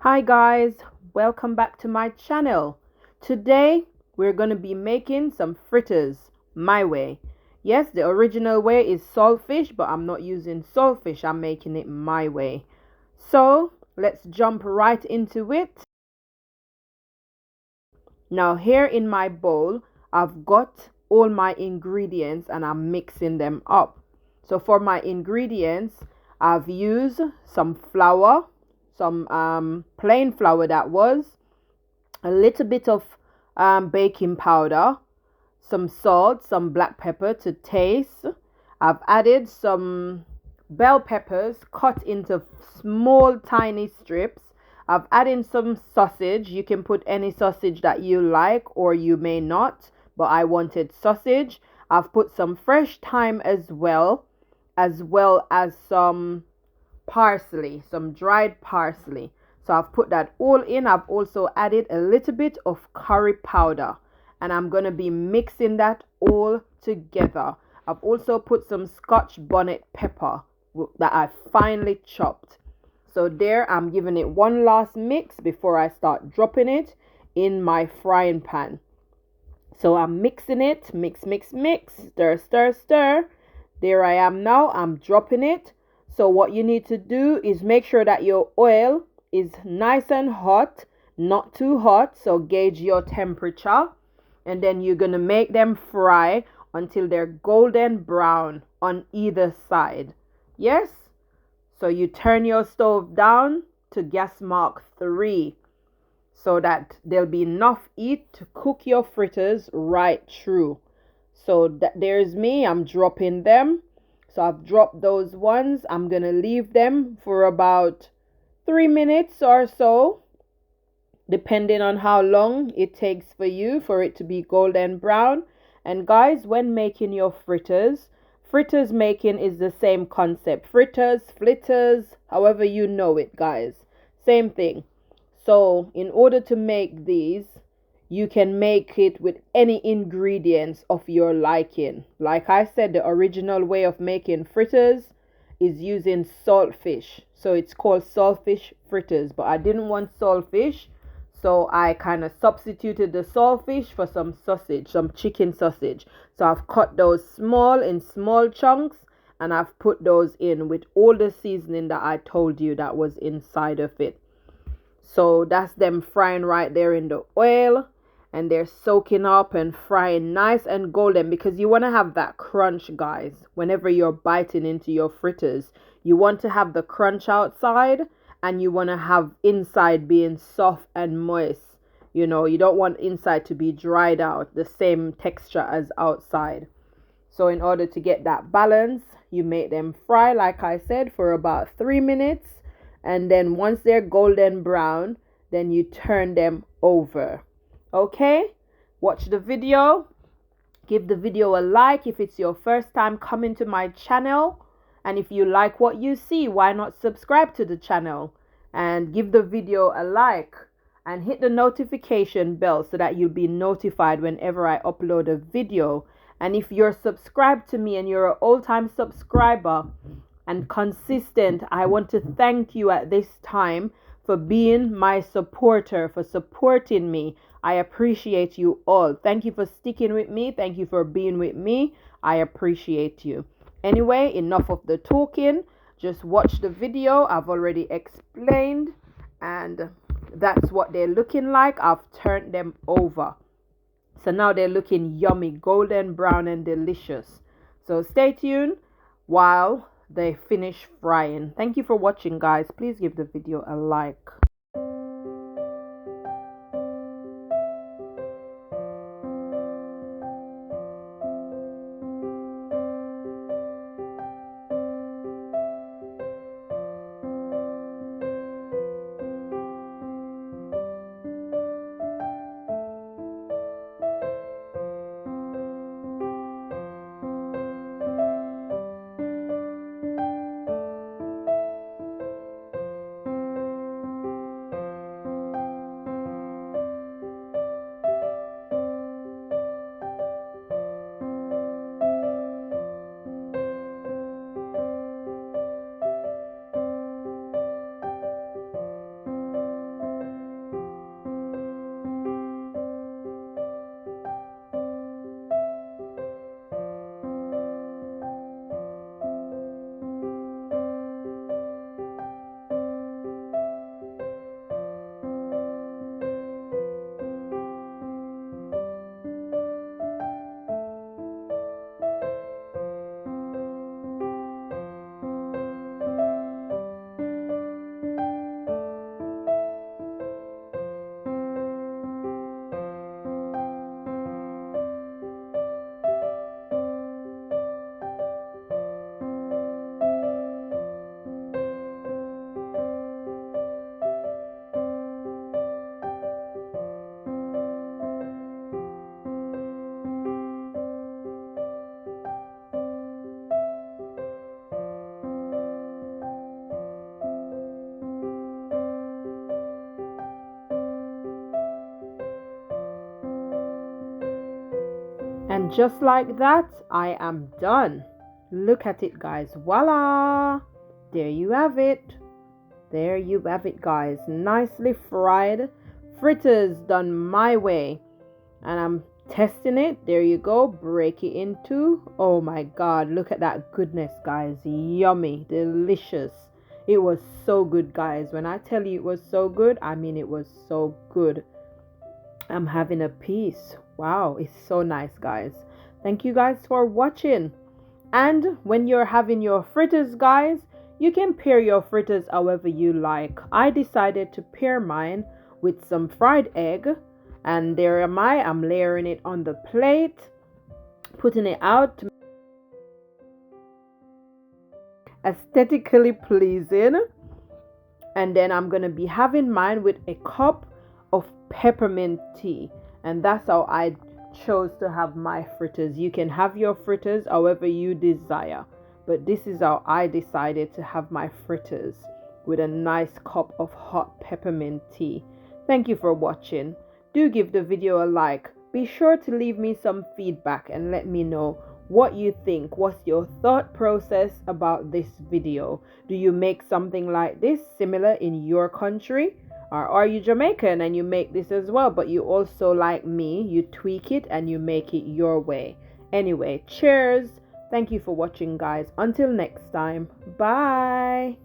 Hi guys, welcome back to my channel. Today we're going to be making some fritters my way. Yes, the original way is saltfish, but I'm not using saltfish, I'm making it my way. So let's jump right into it. Now here in my bowl, I've got all my ingredients and I'm mixing them up. So for my ingredients, I've used some flour, some plain flour that was, a little bit of baking powder, some salt, some black pepper to taste. I've added some bell peppers cut into small tiny strips. I've added some sausage. You can put any sausage that you like or you may not, but I wanted sausage. I've put some fresh thyme as well as some parsley, some dried parsley. So I've put that all in. I've also added a little bit of curry powder and I'm going to be mixing that all together. I've also put some Scotch bonnet pepper that I finely chopped. So there, I'm giving it one last mix before I start dropping it in my frying pan. So I'm mixing it, mix, stir, stir, stir. There I am now, I'm dropping it. So what you need to do is make sure that your oil is nice and hot, not too hot. So gauge your temperature. And then you're going to make them fry until they're golden brown on either side. Yes? So you turn your stove down to gas mark 3 so that there'll be enough heat to cook your fritters right through. So that there's me, I'm dropping them. So I've dropped those ones. I'm going to leave them for about 3 minutes or so, depending on how long it takes for you for it to be golden brown. And guys, when making your fritters making is the same concept. Fritters, flitters, however you know it, guys. Same thing. So in order to make these, you can make it with any ingredients of your liking. Like I said, the original way of making fritters is using saltfish. So it's called saltfish fritters. But I didn't want saltfish, so I kind of substituted the saltfish for some sausage, some chicken sausage. So I've cut those in small chunks, and I've put those in with all the seasoning that I told you that was inside of it. So that's them frying right there in the oil, and they're soaking up and frying nice and golden, because you want to have that crunch, guys. Whenever you're biting into your fritters, you want to have the crunch outside and you want to have inside being soft and moist. You know, you don't want inside to be dried out, the same texture as outside. So in order to get that balance, you make them fry, like I said, for about 3 minutes. And then once they're golden brown, then you turn them over. Okay? Watch the video. Give the video a like if it's your first time coming to my channel. And if you like what you see, why not subscribe to the channel and give the video a like and hit the notification bell so that you'll be notified whenever I upload a video. And if you're subscribed to me and you're an old-time subscriber and consistent, I want to thank you at this time for being my supporter, for supporting me. I appreciate you all. Thank you for sticking with me. Thank you for being with me. I appreciate you. Anyway, enough of the talking. Just watch the video. I've already explained, and that's what they're looking like. I've turned them over. So now they're looking yummy, golden brown and delicious. So stay tuned while they finish frying. Thank you for watching, guys. Please give the video a like. And just like that, I am done. Look at it, guys. Voila! There you have it. There you have it, guys. Nicely fried fritters done my way. And I'm testing it. There you go. Break it in two. Oh my God. Look at that goodness, guys. Yummy. Delicious. It was so good, guys. When I tell you it was so good, I mean it was so good. I'm having a piece. Wow. It's so nice, guys. Thank you guys for watching. And when you're having your fritters, guys, you can pair your fritters however you like. I decided to pair mine with some fried egg. And there am I. I'm layering it on the plate, putting it out to aesthetically pleasing. And then I'm going to be having mine with a cup of peppermint tea. And that's how I chose to have my fritters. You can have your fritters however you desire. But this is how I decided to have my fritters, with a nice cup of hot peppermint tea. Thank you for watching. Do give the video a like. Be sure to leave me some feedback and let me know what you think. What's your thought process about this video? Do you make something like this similar in your country? Or are you Jamaican and you make this as well, but you also, like me, you tweak it and you make it your way? Anyway, cheers. Thank you for watching, guys. Until next time. Bye.